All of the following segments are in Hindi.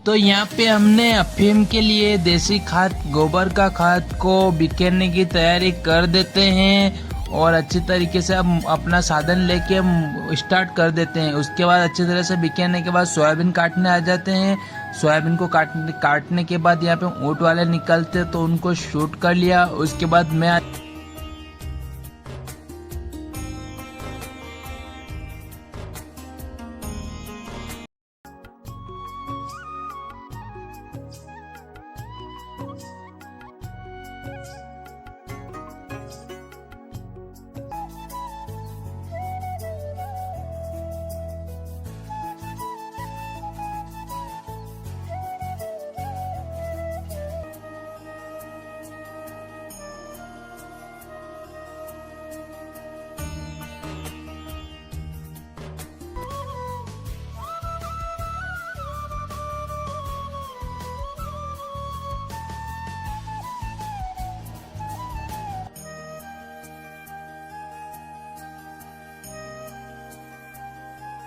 तो यहाँ पे हमने अफीम के लिए देसी खाद गोबर का खाद को बिखेरने की तैयारी कर देते हैं और अच्छी तरीके से हम अपना साधन लेके हम स्टार्ट कर देते हैं। उसके बाद अच्छी तरह से बिखेरने के बाद सोयाबीन काटने आ जाते हैं। सोयाबीन को काटने के बाद यहाँ पे ऊँट वाले निकलते तो उनको शूट कर लिया। उसके बाद मैं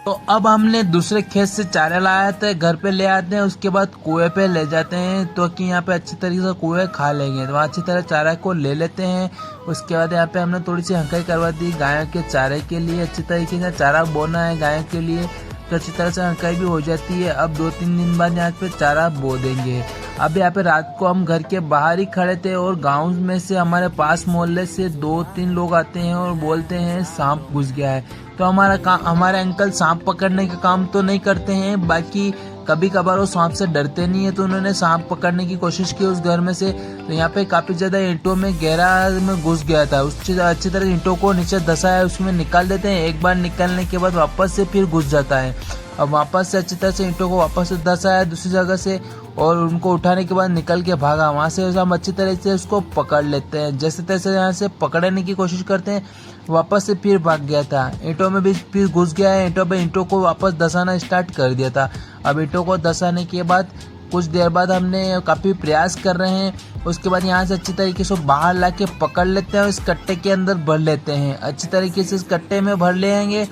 तो अब हमने दूसरे खेत से चारा लाया था, घर पे ले आते हैं। उसके बाद कुएं पे ले जाते हैं तो कि यहाँ पे अच्छी तरीके से कुएं खा लेंगे, तो वहाँ अच्छी तरह चारा को ले लेते हैं। उसके बाद यहाँ पे हमने थोड़ी सी हंकाई करवा दी गायों के चारे के लिए। अच्छी तरीके से चारा बोना है गायों के लिए, तो अच्छी तरह से हंकाई भी हो जाती है। अब 2-3 दिन बाद यहाँ पे चारा बो देंगे। अब यहाँ पे रात को हम घर के बाहर ही खड़े थे और गांव में से हमारे पास मोहल्ले से 2-3 लोग आते हैं और बोलते हैं सांप घुस गया है। तो हमारे अंकल सांप पकड़ने का काम तो नहीं करते हैं, बाकी कभी कभार वो सांप से डरते नहीं है, तो उन्होंने सांप पकड़ने की कोशिश की उस घर में से। तो यहाँ पे काफी ज्यादा ईंटों में गहरा में घुस गया था। उससे अच्छी तरह ईंटों को नीचे धंसाया, उसमें निकाल देते हैं। एक बार निकालने के बाद वापस से फिर घुस जाता है। अब वापस से अच्छी तरह से ईंटों को वापस से धंसाया दूसरी जगह से और उनको उठाने के बाद निकल के भागा। वहां से हम अच्छी तरह से उसको पकड़ लेते हैं। जैसे तैसे यहाँ से पकड़ने की कोशिश करते हैं, वापस से फिर भाग गया था। ईंटों में भी फिर घुस गया है। ईंटों को वापस धंसाना स्टार्ट कर दिया था। अब ईंटों को धंसाने के बाद कुछ देर बाद हमने काफी प्रयास कर रहे हैं। उसके बाद यहाँ से अच्छी तरीके से बाहर लाके पकड़ लेते हैं और इस कट्टे के अंदर भर लेते हैं। अच्छी तरीके से इस कट्टे में भर लेंगे।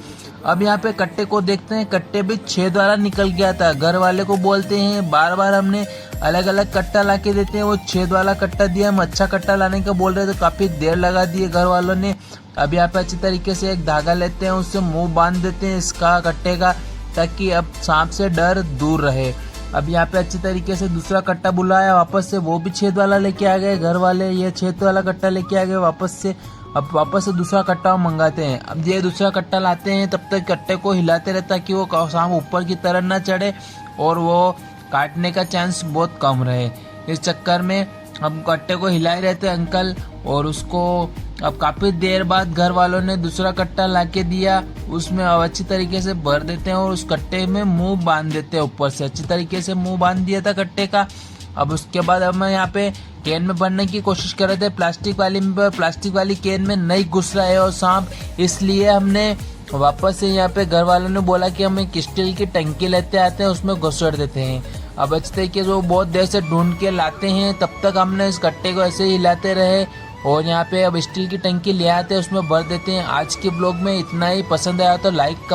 अब यहाँ पे कट्टे को देखते हैं, कट्टे भी छेद वाला निकल गया था। घर वाले को बोलते हैं, बार बार हमने अलग अलग कट्टा लाके देते हैं, वो छेद वाला कट्टा दिया। हम अच्छा कट्टा लाने का बोल रहे थे, काफी देर लगा दिए घर वालों ने। अब यहाँ पे अच्छी तरीके से एक धागा लेते हैं, उससे मुंह बांध देते हैं इसका कट्टे का, ताकि अब सांप से डर दूर रहे। अब यहाँ पे अच्छी तरीके से दूसरा कट्टा बुलाया वापस से, वो भी छेद वाला लेके आ गए घर वाले। ये छेद वाला कट्टा लेके आ गए वापस से। अब वापस से दूसरा कट्टा मंगाते हैं। अब ये दूसरा कट्टा लाते हैं, तब तक कट्टे को हिलाते रहता कि वो सांप ऊपर की तरफ ना चढ़े और वो काटने का चांस बहुत कम रहे। इस चक्कर में हम कट्टे को हिलाए रहते अंकल। और उसको अब काफी देर बाद घर वालों ने दूसरा कट्टा लाके दिया, उसमें अब अच्छी तरीके से भर देते हैं और उस कट्टे में मुंह बांध देते हैं। ऊपर से अच्छी तरीके से मुंह बांध दिया था कट्टे का। अब उसके बाद हम यहाँ पे कैन में भरने की कोशिश कर रहे थे प्लास्टिक वाली कैन में नहीं घुस रहा है और सांप, इसलिए हमने वापस से यहाँ पे घर वालों ने बोला कि हम एक स्टील की टंकी लेते आते हैं, उसमें घुसेड़ देते हैं। अब अच्छे तरीके से वो बहुत देर से ढूंढ के लाते हैं, तब तक हमने इस कट्टे को ऐसे ही हिलाते रहे और यहाँ पे अब स्टील की टंकी ले आते हैं, उसमें भर देते हैं। आज के ब्लॉग में इतना ही। पसंद आया तो लाइक